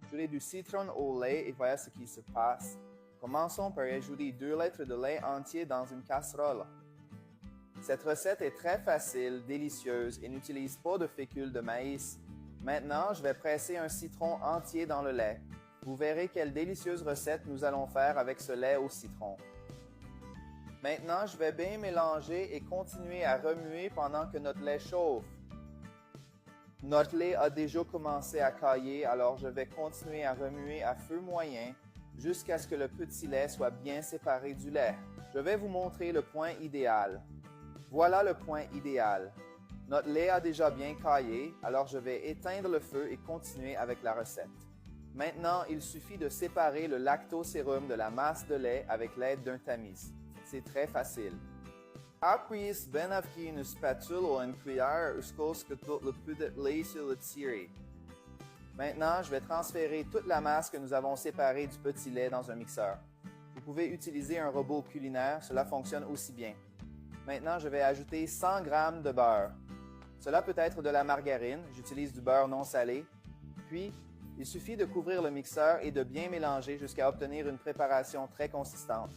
Ajouter du citron au lait et voilà ce qui se passe. Commençons par ajouter 2 litres de lait entier dans une casserole. Cette recette est très facile, délicieuse et n'utilise pas de fécule de maïs. Maintenant, je vais presser un citron entier dans le lait. Vous verrez quelle délicieuse recette nous allons faire avec ce lait au citron. Maintenant, je vais bien mélanger et continuer à remuer pendant que notre lait chauffe. Notre lait a déjà commencé à cailler, alors je vais continuer à remuer à feu moyen jusqu'à ce que le petit lait soit bien séparé du lait. Je vais vous montrer le point idéal. Voilà le point idéal. Notre lait a déjà bien caillé, alors je vais éteindre le feu et continuer avec la recette. Maintenant, il suffit de séparer le lactosérum de la masse de lait avec l'aide d'un tamis. C'est très facile. Après, ben avec une spatule ou une cuillère jusqu'à ce que tout le peu de lait se retire. Maintenant, je vais transférer toute la masse que nous avons séparée du petit lait dans un mixeur. Vous pouvez utiliser un robot culinaire, cela fonctionne aussi bien. Maintenant, je vais ajouter 100 g de beurre. Cela peut être de la margarine, j'utilise du beurre non salé. Puis, il suffit de couvrir le mixeur et de bien mélanger jusqu'à obtenir une préparation très consistante.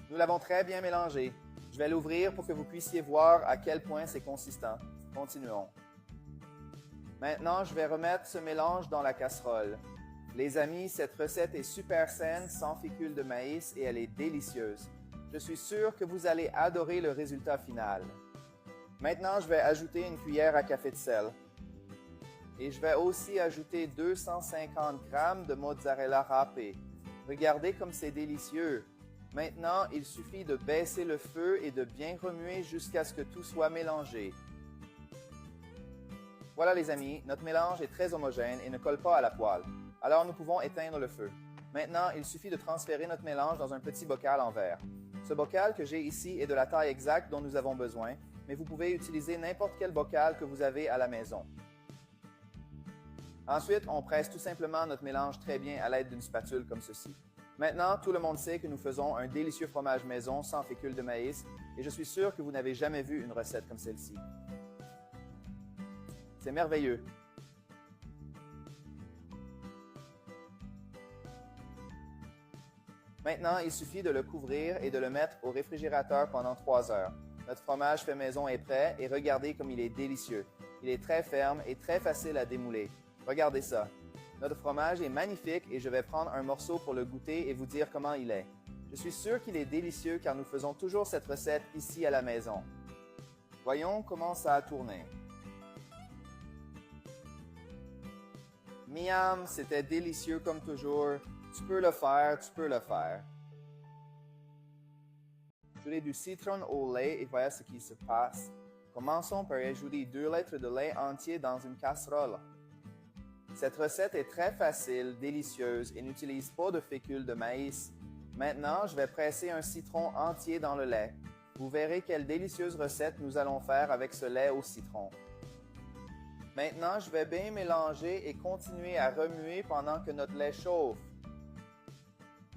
Nous l'avons très bien mélangé. Je vais l'ouvrir pour que vous puissiez voir à quel point c'est consistant. Continuons. Maintenant, je vais remettre ce mélange dans la casserole. Les amis, cette recette est super saine, sans fécule de maïs et elle est délicieuse. Je suis sûr que vous allez adorer le résultat final. Maintenant, je vais ajouter une cuillère à café de sel. Et je vais aussi ajouter 250 g de mozzarella râpée. Regardez comme c'est délicieux. Maintenant, il suffit de baisser le feu et de bien remuer jusqu'à ce que tout soit mélangé. Voilà les amis, notre mélange est très homogène et ne colle pas à la poêle. Alors nous pouvons éteindre le feu. Maintenant, il suffit de transférer notre mélange dans un petit bocal en verre. Ce bocal que j'ai ici est de la taille exacte dont nous avons besoin, mais vous pouvez utiliser n'importe quel bocal que vous avez à la maison. Ensuite, on presse tout simplement notre mélange très bien à l'aide d'une spatule comme ceci. Maintenant, tout le monde sait que nous faisons un délicieux fromage maison sans fécule de maïs et je suis sûr que vous n'avez jamais vu une recette comme celle-ci. C'est merveilleux. Maintenant, il suffit de le couvrir et de le mettre au réfrigérateur pendant 3 heures. Notre fromage fait maison est prêt et regardez comme il est délicieux. Il est très ferme et très facile à démouler. Regardez ça. Notre fromage est magnifique et je vais prendre un morceau pour le goûter et vous dire comment il est. Je suis sûr qu'il est délicieux car nous faisons toujours cette recette ici à la maison. Voyons comment ça a tourné. Miam, c'était délicieux comme toujours. Tu peux le faire, tu peux le faire. Ajouter du citron au lait et voilà ce qui se passe. Commençons par ajouter 2 litres de lait entier dans une casserole. Cette recette est très facile, délicieuse et n'utilise pas de fécule de maïs. Maintenant, je vais presser un citron entier dans le lait. Vous verrez quelle délicieuse recette nous allons faire avec ce lait au citron. Maintenant, je vais bien mélanger et continuer à remuer pendant que notre lait chauffe.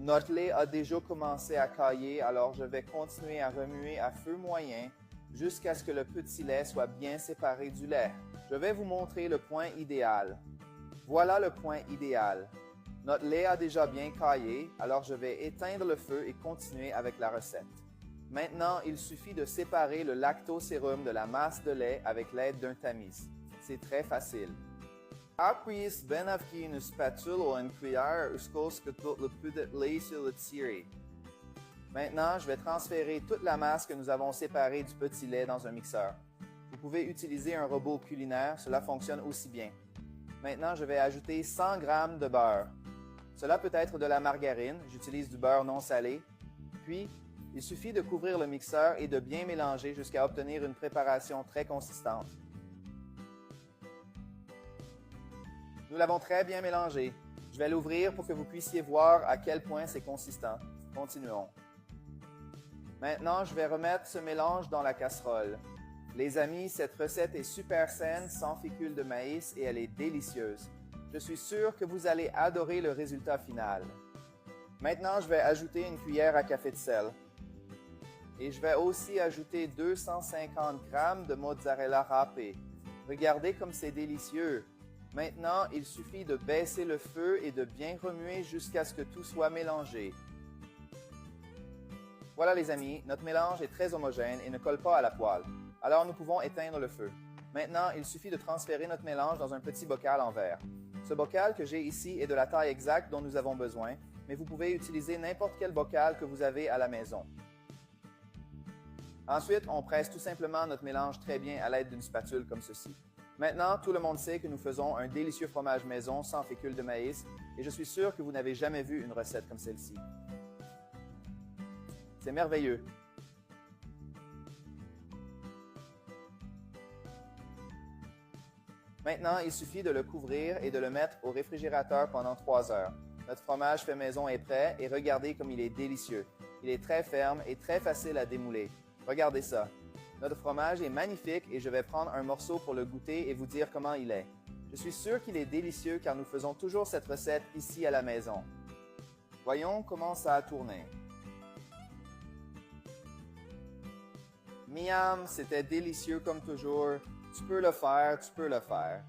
Notre lait a déjà commencé à cailler, alors je vais continuer à remuer à feu moyen jusqu'à ce que le petit lait soit bien séparé du lait. Je vais vous montrer le point idéal. Voilà le point idéal. Notre lait a déjà bien caillé, alors je vais éteindre le feu et continuer avec la recette. Maintenant, il suffit de séparer le lactosérum de la masse de lait avec l'aide d'un tamis. C'est très facile. Après, ben avec une spatule ou une cuillère jusqu'à ce que tout le peu de lait se retire. Maintenant, je vais transférer toute la masse que nous avons séparée du petit lait dans un mixeur. Vous pouvez utiliser un robot culinaire, cela fonctionne aussi bien. Maintenant, je vais ajouter 100 g de beurre. Cela peut être de la margarine, j'utilise du beurre non salé. Puis, il suffit de couvrir le mixeur et de bien mélanger jusqu'à obtenir une préparation très consistante. Nous l'avons très bien mélangé. Je vais l'ouvrir pour que vous puissiez voir à quel point c'est consistant. Continuons. Maintenant, je vais remettre ce mélange dans la casserole. Les amis, cette recette est super saine, sans fécule de maïs et elle est délicieuse. Je suis sûr que vous allez adorer le résultat final. Maintenant, je vais ajouter une cuillère à café de sel. Et je vais aussi ajouter 250 g de mozzarella râpée. Regardez comme c'est délicieux. Maintenant, il suffit de baisser le feu et de bien remuer jusqu'à ce que tout soit mélangé. Voilà les amis, notre mélange est très homogène et ne colle pas à la poêle. Alors nous pouvons éteindre le feu. Maintenant, il suffit de transférer notre mélange dans un petit bocal en verre. Ce bocal que j'ai ici est de la taille exacte dont nous avons besoin, mais vous pouvez utiliser n'importe quel bocal que vous avez à la maison. Ensuite, on presse tout simplement notre mélange très bien à l'aide d'une spatule comme ceci. Maintenant, tout le monde sait que nous faisons un délicieux fromage maison sans fécule de maïs et je suis sûr que vous n'avez jamais vu une recette comme celle-ci. C'est merveilleux. Maintenant, il suffit de le couvrir et de le mettre au réfrigérateur pendant 3 heures. Notre fromage fait maison est prêt et regardez comme il est délicieux. Il est très ferme et très facile à démouler. Regardez ça. Notre fromage est magnifique et je vais prendre un morceau pour le goûter et vous dire comment il est. Je suis sûr qu'il est délicieux car nous faisons toujours cette recette ici à la maison. Voyons comment ça a tourné. Miam, c'était délicieux comme toujours. Tu peux le faire, tu peux le faire.